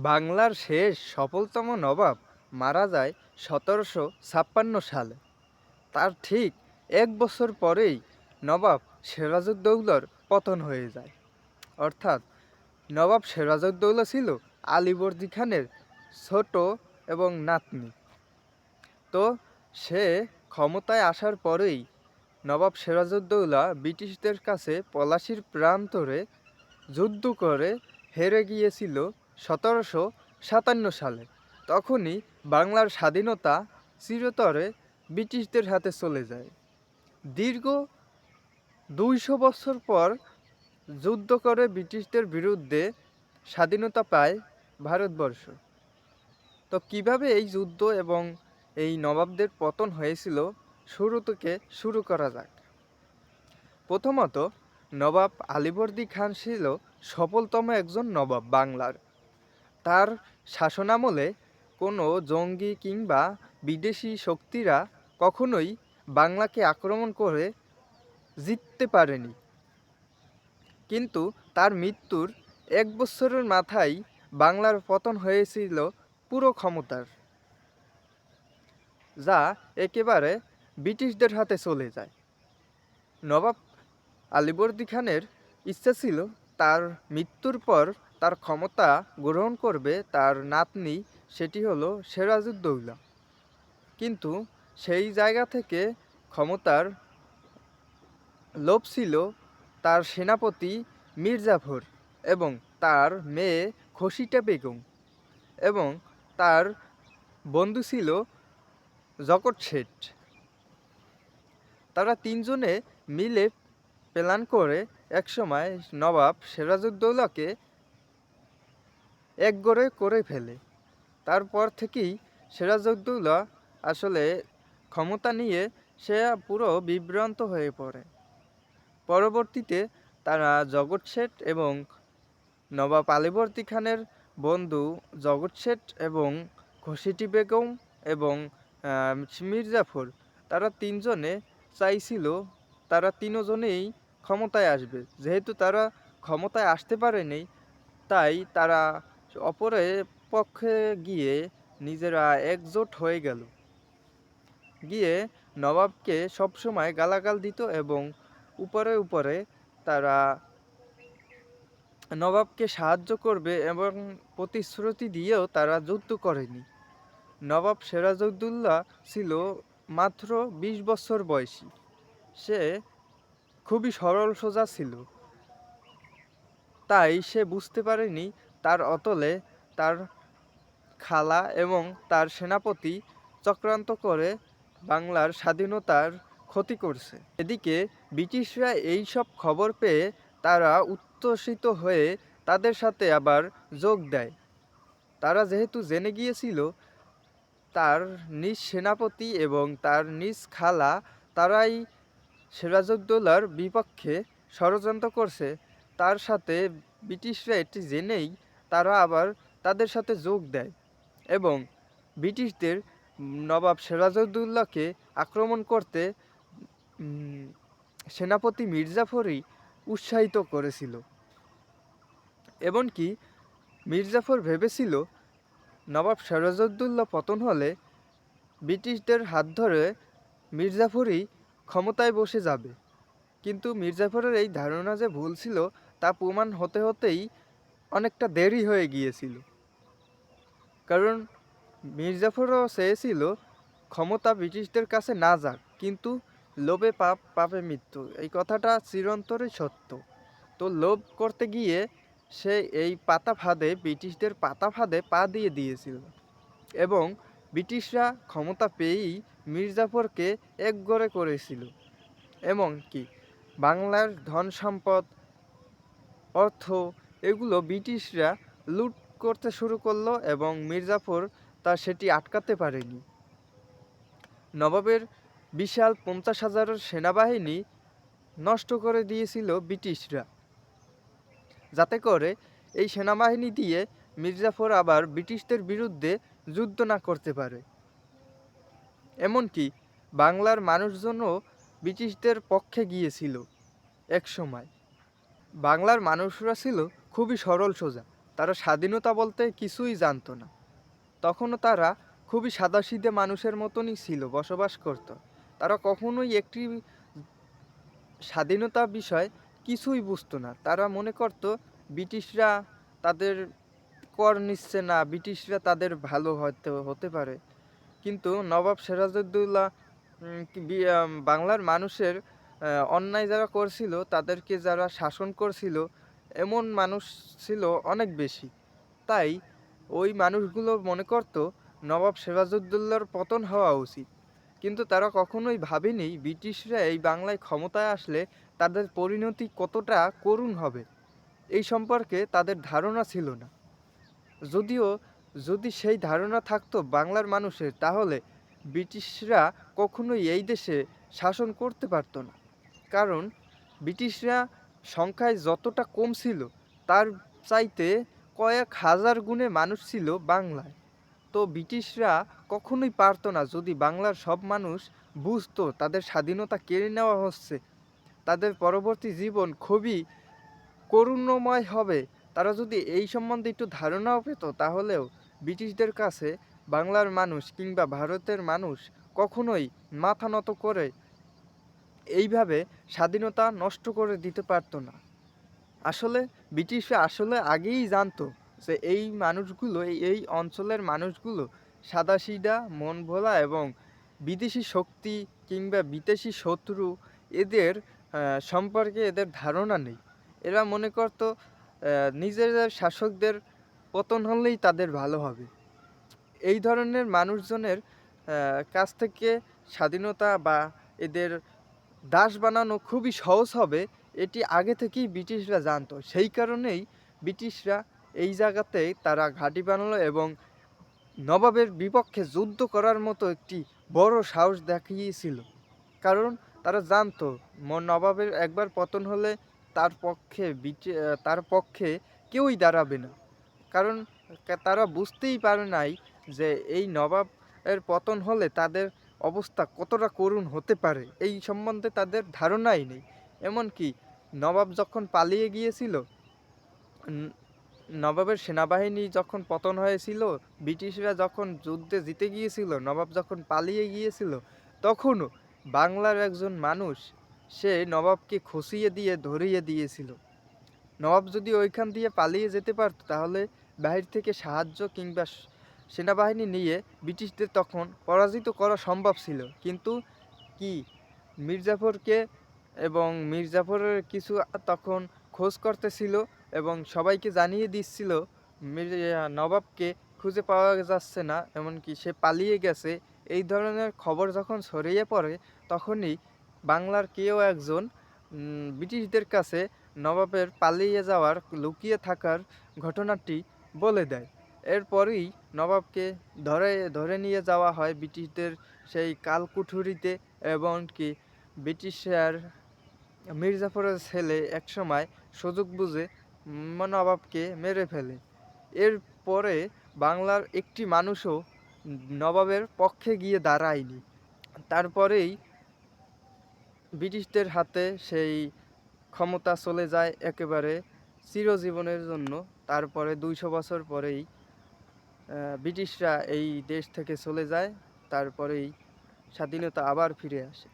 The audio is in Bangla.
বাংলার শেষ সফলতম নবাব মারা যায় ১৭৫৬ সালে। তার ঠিক এক বছর পরেই নবাব সিরাজউদ্দৌলার পতন হয়ে যায়। অর্থাৎ নবাব সিরাজউদ্দৌলা ছিল আলীবর্দী খানের ছোট এবং নাতনি। তো সে ক্ষমতায় আসার পরেই নবাব সিরাজউদ্দৌলা ব্রিটিশদের কাছে পলাশির প্রান্তরে যুদ্ধ করে হেরে গিয়েছিল ১৭৫৭ সালে। তখনই বাংলার স্বাধীনতা চিরতরে ব্রিটিশদের হাতে চলে যায়। দীর্ঘ ২০০ বছর পর যুদ্ধ করে ব্রিটিশদের বিরুদ্ধে স্বাধীনতা পায় ভারতবর্ষ। তো কিভাবে এই যুদ্ধ এবং এই নবাবদের পতন হয়েছিল শুরু থেকে শুরু করা যাক। প্রথমত, নবাব আলীবর্দী খান ছিল সফলতম একজন নবাব বাংলার। তার শাসনামলে কোনো জঙ্গি কিংবা বিদেশি শক্তিরা কখনোই বাংলাকে আক্রমণ করে জিততে পারেনি। কিন্তু তার মৃত্যুর এক বছরের মাথায় বাংলার পতন হয়েছিল পুরো ক্ষমতার, যা একেবারে ব্রিটিশদের হাতে চলে যায়। নবাব আলীবর্দী খানের ইচ্ছা ছিল তার মৃত্যুর পর তার ক্ষমতা গ্রহণ করবে তার নাতনি, সেটি হলো সিরাজউদ্দৌলা। কিন্তু সেই জায়গা থেকে ক্ষমতার লোভ ছিল তার সেনাপতি মীরজাফর এবং তার মেয়ে খসিটা বেগম, এবং তার বন্ধু ছিল জগৎ শেঠ। তারা তিনজনে মিলে প্ল্যান করে একসময় নবাব সিরাজউদ্দৌলাকে একগরে করে ফেলে। তারপর থেকেই সিরাজউদ্দৌলা আসলে ক্ষমতা নিয়ে সে পুরো বিভ্রান্ত হয়ে পড়ে। পরবর্তীতে তারা জগৎ শেঠ এবং নবাব আলীবর্দী খানের বন্ধু জগৎ শেঠ এবং ঘসিটি বেগম এবং মীরজাফর, তারা তিনজনে চাইছিল তারা তিনজনেই ক্ষমতায় আসবে। যেহেতু তারা ক্ষমতায় আসতে পারেনি, তাই তারা অপরের পক্ষে গিয়ে নিজেরা একজোট হয়ে গেল, গিয়ে নবাবকে সবসময় গালাগাল দিত এবং উপরে উপরে তারা নবাবকে সাহায্য করবে এবং প্রতিশ্রুতি দিয়েও তারা যুদ্ধ করেনি। নবাব সিরাজউদ্দৌলা ছিল মাত্র ২০ বছর বয়সী। সে খুবই সরল সোজা ছিল, তাই সে বুঝতে পারেনি তার অতলে তার খালা এবং তার সেনাপতি চক্রান্ত করে বাংলার স্বাধীনতার ক্ষতি করছে। এদিকে ব্রিটিশরা এই সব খবর পেয়ে তারা উচ্ছ্বসিত হয়ে তাদের সাথে আবার যোগ দেয়। তারা যেহেতু জেনে গিয়েছিল তার নিজ সেনাপতি এবং তার নিজ খালা তারাই সিরাজউদ্দৌলার বিপক্ষে ষড়যন্ত্র করছে, তার সাথে ব্রিটিশরা এটি জেনেই তারা আবার তাদের সাথে যোগ দেয় এবং ব্রিটিশদের নবাব সিরাজউদ্দৌলাকে আক্রমণ করতে সেনাপতি মীরজাফরই উৎসাহিত করেছিল। এমনকি মীরজাফর ভেবেছিল নবাব সিরাজউদ্দৌলা পতন হলে ব্রিটিশদের হাত ধরে মীরজাফরই ক্ষমতায় বসে যাবে। কিন্তু মীরজাফরের এই ধারণা যে ভুল ছিল তা প্রমাণ হতে হতেই অনেকটা দেরি হয়ে গিয়েছিল। কারণ মীরজাফরও চেয়েছিল ক্ষমতা ব্রিটিশদের কাছে না যাক, কিন্তু লোভে পাপ, পাপে মৃত্যু, এই কথাটা চিরন্তরে সত্য। তো লোভ করতে গিয়ে সে এই পাতা ফাঁদে, ব্রিটিশদের পাতা ফাঁদে পা দিয়ে দিয়েছিল এবং ব্রিটিশরা ক্ষমতা পেয়েই মীরজাফরকে একগরে করেছিল। এমনকি বাংলার ধন সম্পদ, অর্থ, এগুলো ব্রিটিশরা লুট করতে শুরু করলো এবং মীরজাফর তা সেটি আটকাতে পারেনি। নবাবের বিশাল ৫০,০০০ সেনাবাহিনী নষ্ট করে দিয়েছিল ব্রিটিশরা, যাতে করে এই সেনাবাহিনী দিয়ে মীরজাফর আবার ব্রিটিশদের বিরুদ্ধে যুদ্ধ না করতে পারে। এমনকি বাংলার মানুষজনও ব্রিটিশদের পক্ষে গিয়েছিল এক সময়। বাংলার মানুষরা ছিল খুবই সরল সোজা, তারা স্বাধীনতা বলতে কিছুই জানতো না। তখনও তারা খুবই সাদাসিধে মানুষের মতনই ছিল, বসবাস করত। তারা কখনোই একটি স্বাধীনতা বিষয় কিছুই বুঝতো না। তারা মনে করত ব্রিটিশরা তাদের কর নিচ্ছে না, ব্রিটিশরা তাদের ভালো হয়তো হতে পারে। কিন্তু নবাব সিরাজউদ্দৌলা বাংলার মানুষের অন্যায় যারা করছিল, তাদেরকে যারা শাসন করছিল, এমন মানুষ ছিল অনেক বেশি। তাই ওই মানুষগুলো মনে করত নবাব সিরাজউদ্দৌলার পতন হওয়া উচিত। কিন্তু তারা কখনোই ভাবেনি ব্রিটিশরা এই বাংলায় ক্ষমতায় আসলে তাদের পরিণতি কতটা করুণ হবে, এই সম্পর্কে তাদের ধারণা ছিল না। যদিও যদি সেই ধারণা থাকতো বাংলার মানুষের, তাহলে ব্রিটিশরা কখনোই এই দেশে শাসন করতে পারতো না। কারণ ব্রিটিশরা সংখ্যায় যতটা কম ছিল, তার চাইতে কয়েক হাজার গুণে মানুষ ছিল বাংলায়। তো ব্রিটিশরা কখনোই পারতো না, যদি বাংলার সব মানুষ বুঝতো তাদের স্বাধীনতা কেড়ে নেওয়া হচ্ছে, তাদের পরবর্তী জীবন খুবই করুণময় হবে, তারা যদি এই সম্বন্ধে একটু ধারণাও পেত, তাহলেও ব্রিটিশদের কাছে বাংলার মানুষ কিংবা ভারতের মানুষ কখনোই মাথা নত করে এইভাবে স্বাধীনতা নষ্ট করে দিতে পারতো না। আসলে ব্রিটিশরা আসলে আগেই জানতো যে এই মানুষগুলো, এই অঞ্চলের মানুষগুলো সাদাসিধা, মন ভোলা এবং বিদেশি শক্তি কিংবা বিদেশি শত্রু এদের সম্পর্কে এদের ধারণা নেই। এরা মনে করতো নিজেদের শাসকদের পতন হলেই তাদের ভালো হবে। এই ধরনের মানুষজনের কাছ থেকে স্বাধীনতা বা এদের দাস বানানো খুবই সহজ হবে, এটি আগে থেকেই ব্রিটিশরা জানতো। সেই কারণেই ব্রিটিশরা এই জায়গাতেই তারা ঘাঁটি বানালো এবং নবাবের বিপক্ষে যুদ্ধ করার মতো একটি বড় সাহস দেখিয়েছিল। কারণ তারা জানতো নবাবের একবার পতন হলে তার পক্ষে কেউই দাঁড়াবে না। কারণ তারা বুঝতেই পারে নাই যে এই নবাবের পতন হলে তাদের অবস্থা কতটা করুণ হতে পারে, এই সম্বন্ধে তাদের ধারণাই নেই। এমনকি নবাব যখন পালিয়ে গিয়েছিল, নবাবের সেনাবাহিনী যখন পতন হয়েছিল, ব্রিটিশরা যখন যুদ্ধে জিতে গিয়েছিল, নবাব যখন পালিয়ে গিয়েছিল, তখনও বাংলার একজন মানুষ সে নবাবকে খসিয়ে দিয়ে ধরিয়ে দিয়েছিল। নবাব যদি ওইখান দিয়ে পালিয়ে যেতে পারত, তাহলে বাহির থেকে সাহায্য কিংবা সেনাবাহিনী নিয়ে ব্রিটিশদের তখন পরাজিত করা সম্ভব ছিল। কিন্তু কি মির্জাফরকে এবং মির্জাফরের কিছু তখন খোঁজ করতেছিল এবং সবাইকে জানিয়ে দিচ্ছিল নবাবকে খুঁজে পাওয়া যাচ্ছে না, এমনকি সে পালিয়ে গেছে। এই ধরনের খবর যখন ছড়িয়ে পড়ে, তখনই বাংলার কেউ একজন ব্রিটিশদের কাছে নবাবের পালিয়ে যাওয়ার, লুকিয়ে থাকার ঘটনাটি বলে দেয়। এরপরই নবাবকে ধরে নিয়ে যাওয়া হয় ব্রিটিশদের সেই কালকুঠুরিতে, এবং কি ব্রিটিশের মির্জাফরের ছেলে একসময় সুযোগ বুঝে নবাবকে মেরে ফেলে। এরপরে বাংলার একটি মানুষও নবাবের পক্ষে গিয়ে দাঁড়ায়নি। তারপরেই ব্রিটিশদের হাতে সেই ক্ষমতা চলে যায় একেবারে চিরজীবনের জন্য। তারপরে 200 বছর পরেই ব্রিটিশরা এই দেশ থেকে চলে যায়। তারপরেই স্বাধীনতা আবার ফিরে আসে।